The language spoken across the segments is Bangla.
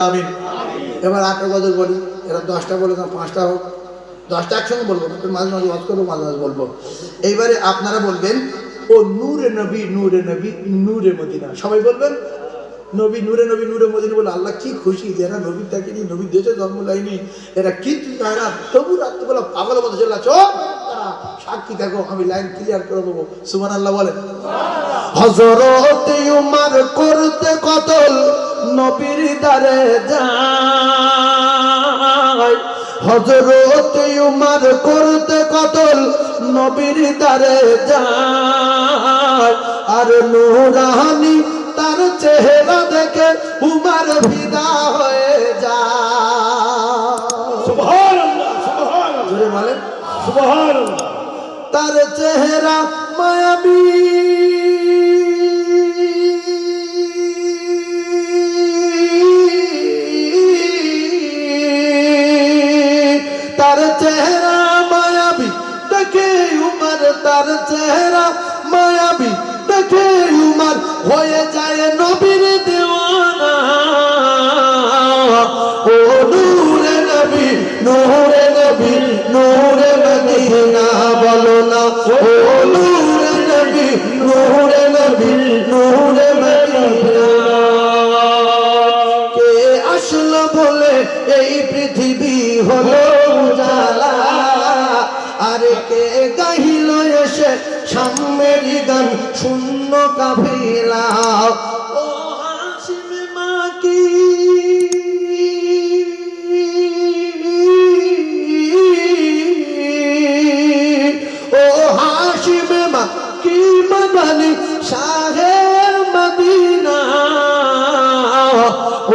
আমিন। এবার 8টা গজল বলি, এরা 10টা বলে না 5টা হোক, 10টা একসঙ্গে বলবো, মাঝে মাঝে ওয়াজ করবো, মাঝে মাঝে বলবো। এইবারে আপনারা বলবেন ও নূরে নবী নূরে নবী নূরে মদিনা, সবাই বলবেন নবী নূরে নবী নূরে মদিনা। বলে আল্লাহ কি খুশি যে এরা নবীর দেখেনি, নবীর দেশে জন্ম লাইনি, এরা কিন্তু এরা তবু রাত্রিবেলা পাগলের মতো চলে আসো, তারা সাক্ষী দেখো, আমি লাইন ক্লিয়ার করে দেবো। সুবহানাল্লাহ বলেন। হযরত উমর করতে কতল নবীর দারে যায়, হযরত উমর করতে কতল নবীর দারে যায়, আর নূরানি তার চেহারা দেখে উমর ফিদা হয়ে যায়। সুবহানাল্লাহ সুবহানাল্লাহ, জোরে বলেন সুবহানাল্লাহ। তার চেহারা মায়াবী, তার চেহারা মায়াবী দেখে উমর, তার চেহারা মায়াবী দেখে উমর হয়ে যায় নবীর দেওয়ানা। ও নূরে নবী নূরে নবী নূরে মদিনা বলো না, ও নূরে নবী নূরে নবী নূরে মদিনা। কে আসলো বলে এই পৃথিবী হলো উজালা, আরে কে গাইল এসে সাম্যের গান শূন্য কাফিলা। ও হাসিম মাকি ও হাসিম মাকি মাদানি শাহের মদিনা,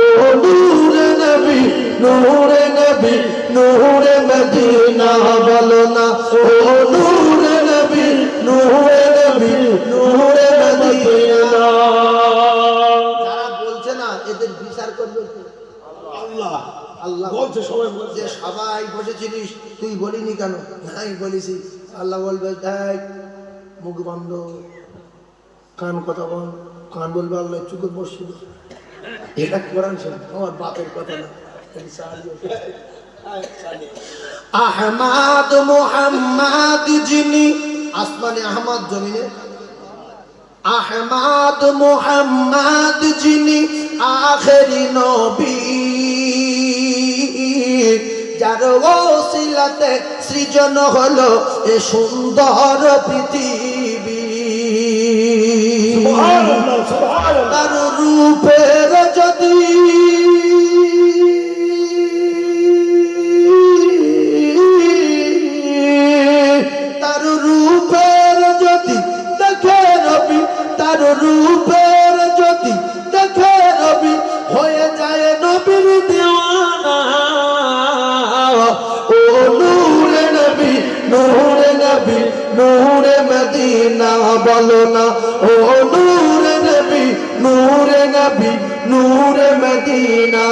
ও নূরে নবী নূরে নবী নূরে মদিনা বলো না, ও নূরে নবী নূরে নবী নূরে মদিনা। যারা বলছে না এদের বিচার করবে কে? আল্লাহ আল্লাহ বলছে, সবাই বলছে। যে সবাই বসেছিলিস তুই বলিনি কেন? নাই বলেছি। আল্লাহ বলবে দেখ মুখ বন্ধ, কান কথা বল, কান বলবে আল্লাহ চুকুর বসছিল। এটা কোরআন শোন, আমার বাপের কথা না। আহমদ মুহাম্মদ যিনি আসমানে, আহমদ জমিনে, আহমদ মুহাম্মদ যিনি আখেরি নবী, যার ওসিলাতে সৃজন হলো এ সুন্দর পৃথিবী। সুবহানাল্লাহ সুবহানাল্লাহ। তার রূপের যদি তার রূপের যদি দেখে রবি, তার রূপের যদি দেখে রবি হয়ে যায় নবীর দেওয়ানা। ও নূরে নবী নূরে নবী নূরে মদিনা বলো না, ও নূরে নবী নূরে নবী নূরে মদিনা।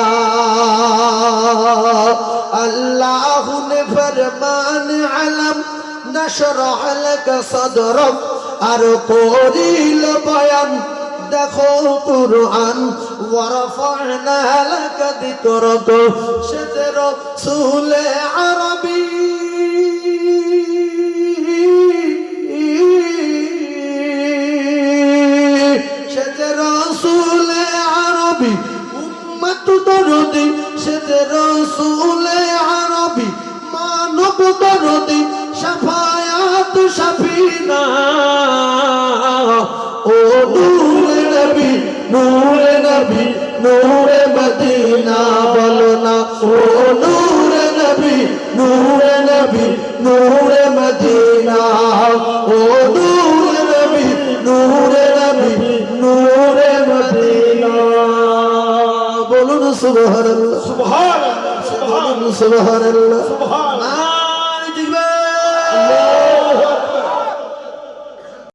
আল্লাহ ने फरमान अलम नशरह लक सदरक, আর করিল বয়ান দেখো কুরআন, ওয়ারফা'না লাক যিকরাক, সে রাসূল আরবী সে রাসূল আরবী উম্মত দরদি, সে রাসূল আরবী মানব দরদি, শাফায়াত শাফিনা। ও নূরে নবী নূরে নবী নূরে মদিনা বলো না, ও নূরে নবী নূরে নবী নূরে মদিনা, ও নূরে নবী নূরে নবী নূরে মদিনা। বলুন সুবহানাল্লাহ সুবহানাল্লাহ বলুন সুবহানাল্লাহ। সুবহানাল্লাহ।